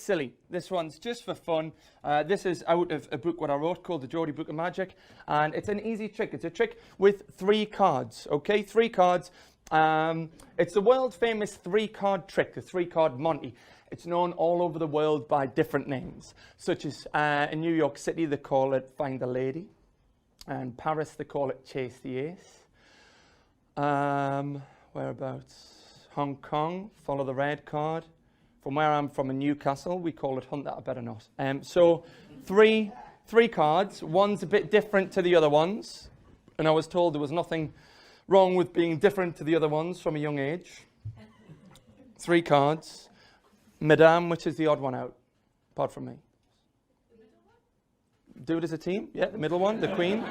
silly. This one's just for fun. This is out of a book what I wrote called The Geordie Book of Magic. And it's an easy trick. It's a trick with 3 cards, okay? 3 cards. It's the world famous 3-card trick, the 3-card Monty. It's known all over the world by different names, such as in New York City, they call it Find a Lady. And Paris, they call it Chase the Ace. Whereabouts? Hong Kong, Follow the Red card. From where I'm from in Newcastle, we call it Hunt That I Better Not. So 3 cards. One's a bit different to the other ones. And I was told there was nothing wrong with being different to the other ones from a young age. 3 cards. Madame, which is the odd one out, apart from me. Do it as a team. Yeah, the middle one, the Queen.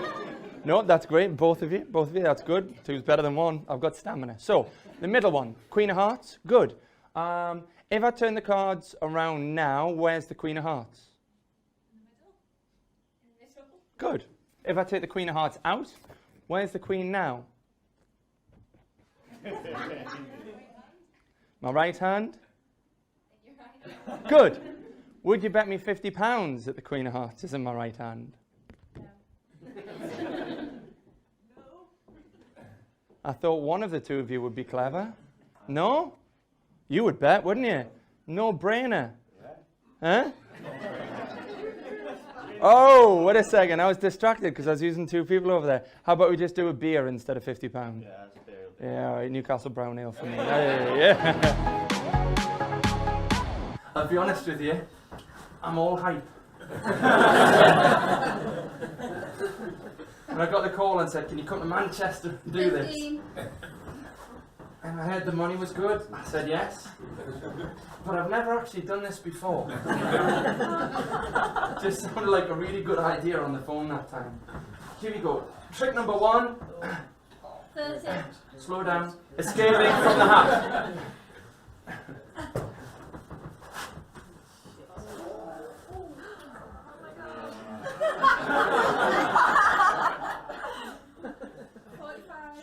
No, that's great. Both of you, that's good. 2's better than 1. I've got stamina. So, the middle one, Queen of Hearts. Good. If I turn the cards around now, where's the Queen of Hearts? In the middle. In the middle. Good. If I take the Queen of Hearts out, where's the Queen now? My right hand? In your right. Good. Would you bet me £50 that the Queen of Hearts is in my right hand? I thought one of the 2 of you would be clever. No? You would bet, wouldn't you? No brainer. Huh? Oh, wait a second. I was distracted because I was using 2 people over there. How about we just do a beer instead of £50? Yeah, that's fair. Yeah, all right, Newcastle Brown Ale for me. Yeah. I'll be honest with you, I'm all hype. And I got the call and said, can you come to Manchester and do this? 15. And I heard the money was good. I said yes. But I've never actually done this before. Just sounded like a really good idea on the phone that time. Here we go. Trick number 1. 30. Slow down. Escaping from the hat.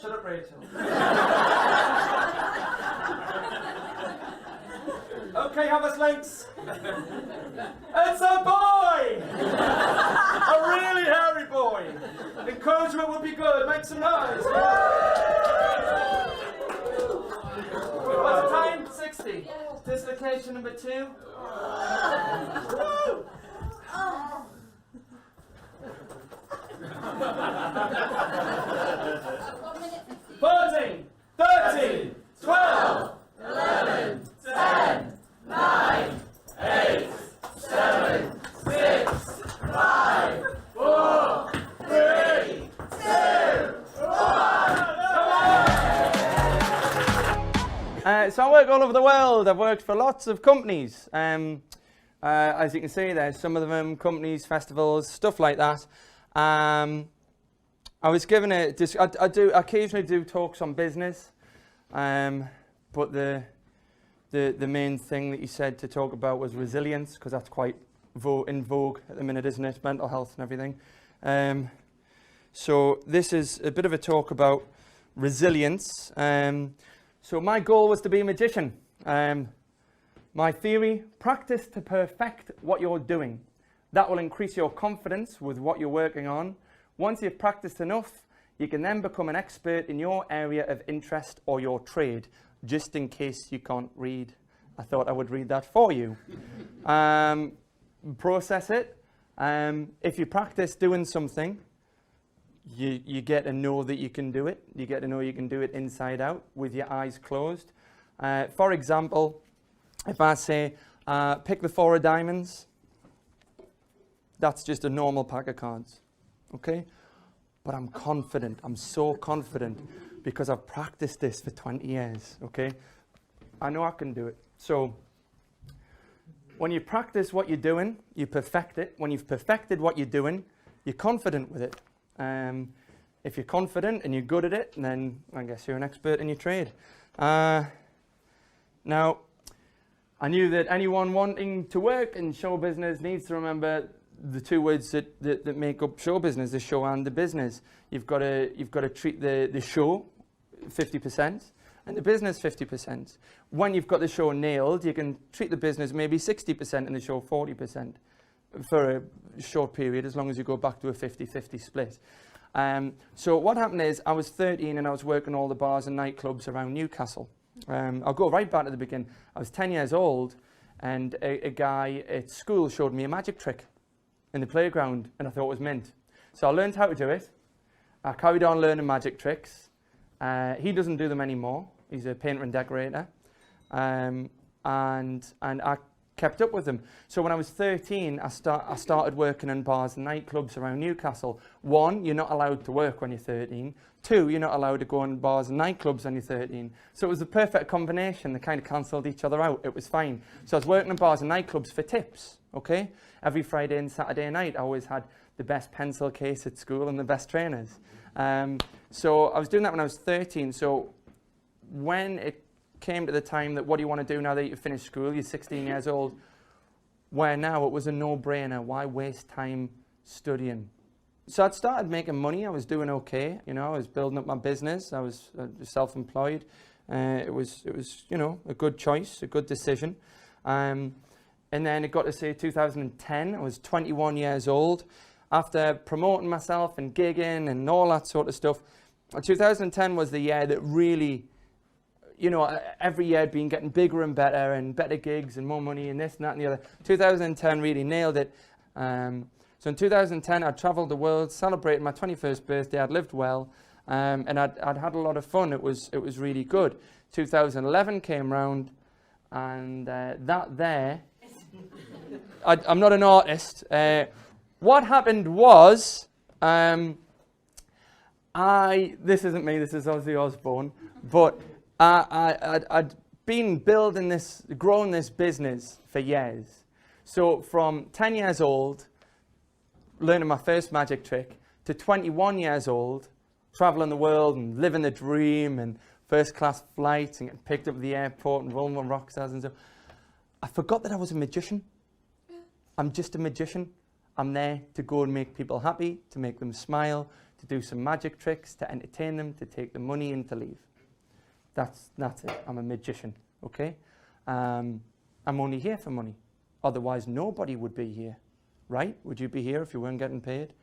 Shut up, Rachel. Okay, have us links. It's a boy! A really hairy boy. Encouragement would be good. Make some noise. What's the time? 60. Dislocation number 2. One minute 15. 14, 13, 12, 11, 10, 9, 8, 7, 6, 5, 4, 3, 2, 1. So I work all over the world. I've worked for lots of companies. As you can see, there's some of them, companies, festivals, stuff like that. I was given I occasionally do talks on business, but the main thing that you said to talk about was resilience, because that's quite in vogue at the minute, isn't it? Mental health and everything. So this is a bit of a talk about resilience. So my goal was to be a magician. My theory: practice to perfect what you're doing. That will increase your confidence with what you're working on. Once you've practiced enough, you can then become an expert in your area of interest or your trade, just in case you can't read. I thought I would read that for you. Process it. If you practice doing something, you get to know that you can do it. You get to know you can do it inside out with your eyes closed. For example, if I say, pick the 4 of diamonds, that's just a normal pack of cards. Okay, but I'm confident. I'm so confident because I've practiced this for 20 years. Okay, I know I can do it. So when you practice what you're doing, you perfect it. When you've perfected what you're doing, you're confident with it. If you're confident and you're good at it, then I guess you're an expert in your trade. Now, I knew that anyone wanting to work in show business needs to remember the 2 words that make up show business: the show and the business. You've got to treat the show 50%, and the business 50%. When you've got the show nailed, you can treat the business maybe 60% and the show 40% for a short period, as long as you go back to a 50-50 split. So what happened is I was 13 and I was working all the bars and nightclubs around Newcastle. I'll go right back to the beginning. I was 10 years old and a guy at school showed me a magic trick in the playground and I thought it was mint. So I learned how to do it. I carried on learning magic tricks. He doesn't do them anymore. He's a painter and decorator. And I kept up with them. So when I was 13, I started working in bars and nightclubs around Newcastle. 1, you're not allowed to work when you're 13. 2, you're not allowed to go in bars and nightclubs when you're 13. So it was a perfect combination. They kind of cancelled each other out. It was fine. So I was working in bars and nightclubs for tips, okay? Every Friday and Saturday night, I always had the best pencil case at school and the best trainers. So I was doing that when I was 13. So when it came to the time that what do you want to do now that you finished school, you're 16 years old, where now it was a no-brainer. Why waste time studying? So I'd started making money. I was doing okay. You know, I was building up my business. I was self-employed. It was you know, a good choice, a good decision. And then it got to say 2010. I was 21 years old. After promoting myself and gigging and all that sort of stuff, 2010 was the year that really, you know, every year had been getting bigger and better gigs and more money and this and that and the other. 2010 really nailed it. So in 2010, I travelled the world, celebrated my 21st birthday. I'd lived well, and I'd had a lot of fun. It was really good. 2011 came round, and I'm not an artist. What happened was, this isn't me, this is Ozzy Osbourne, but I'd been growing this business for years. So from 10 years old, learning my first magic trick, to 21 years old, traveling the world and living the dream and first class flights and getting picked up at the airport and rolling on rock stars and stuff, I forgot that I was a magician. I'm just a magician. I'm there to go and make people happy, to make them smile, to do some magic tricks, to entertain them, to take the money and to leave. That's it. I'm a magician, okay? I'm only here for money. Otherwise, nobody would be here, right? Would you be here if you weren't getting paid?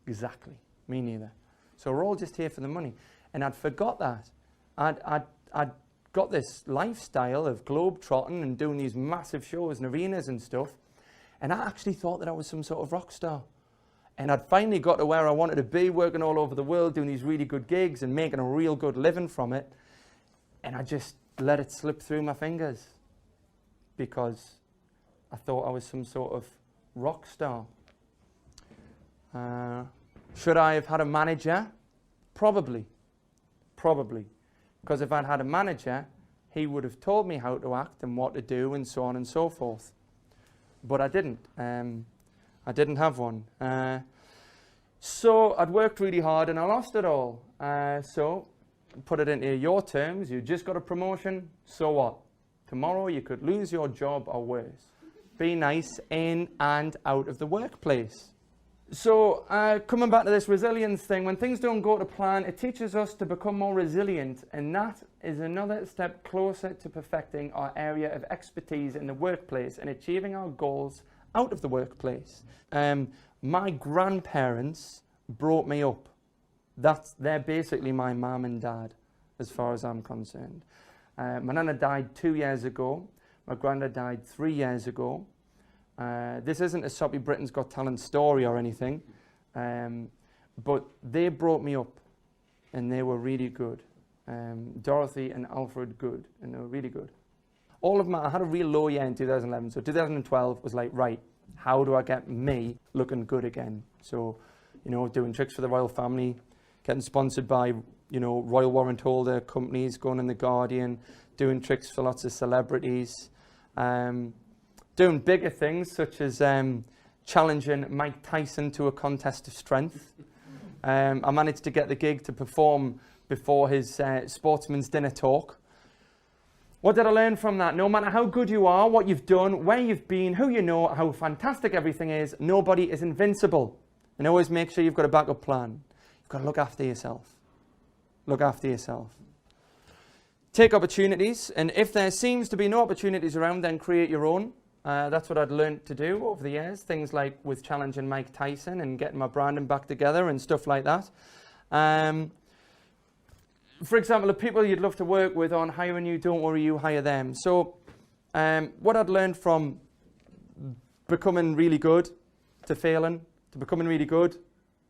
Exactly. Me neither. So we're all just here for the money. And I'd forgot that. I'd got this lifestyle of globe-trotting and doing these massive shows and arenas and stuff. And I actually thought that I was some sort of rock star. And I'd finally got to where I wanted to be, working all over the world, doing these really good gigs and making a real good living from it. And I just let it slip through my fingers because I thought I was some sort of rock star. Should I have had a manager? Probably. Because if I'd had a manager, he would have told me how to act and what to do and so on and so forth. But I didn't. I didn't have one. So I'd worked really hard and I lost it all. So put it into your terms, you just got a promotion, so what? Tomorrow you could lose your job or worse. Be nice in and out of the workplace. So coming back to this resilience thing, when things don't go to plan, it teaches us to become more resilient, and that is another step closer to perfecting our area of expertise in the workplace and achieving our goals out of the workplace. My grandparents brought me up. They're basically my mum and dad, as far as I'm concerned. My nana died 2 years ago. My granddad died 3 years ago. This isn't a soppy Britain's Got Talent story or anything, but they brought me up and they were really good. Dorothy and Alfred Good, and they were really good. I had a real low year in 2011, so 2012 was like, right, how do I get me looking good again? So, you know, doing tricks for the royal family, getting sponsored by, you know, royal warrant holder companies, going in The Guardian, doing tricks for lots of celebrities, doing bigger things such as challenging Mike Tyson to a contest of strength. I managed to get the gig to perform before his sportsman's dinner talk. What did I learn from that? No matter how good you are, what you've done, where you've been, who you know, how fantastic everything is, nobody is invincible. And always make sure you've got a backup plan. You've got to look after yourself. Look after yourself. take opportunities, and if there seems to be no opportunities around, then create your own. That's what I'd learned to do over the years. Things like with challenging Mike Tyson and getting my branding back together and stuff like that. For example, the people you'd love to work with on hiring you, don't worry, you hire them. So what I'd learned from becoming really good to failing, to becoming really good,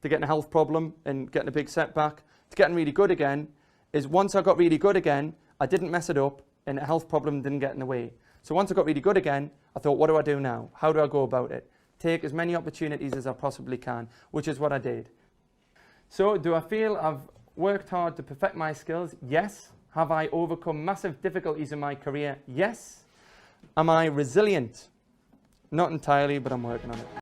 to getting a health problem and getting a big setback, to getting really good again, is once I got really good again, I didn't mess it up and a health problem didn't get in the way. So once I got really good again, I thought, what do I do now? How do I go about it? Take as many opportunities as I possibly can, which is what I did. So do I feel I've worked hard to perfect my skills? Yes. Have I overcome massive difficulties in my career? Yes. Am I resilient? Not entirely, but I'm working on it.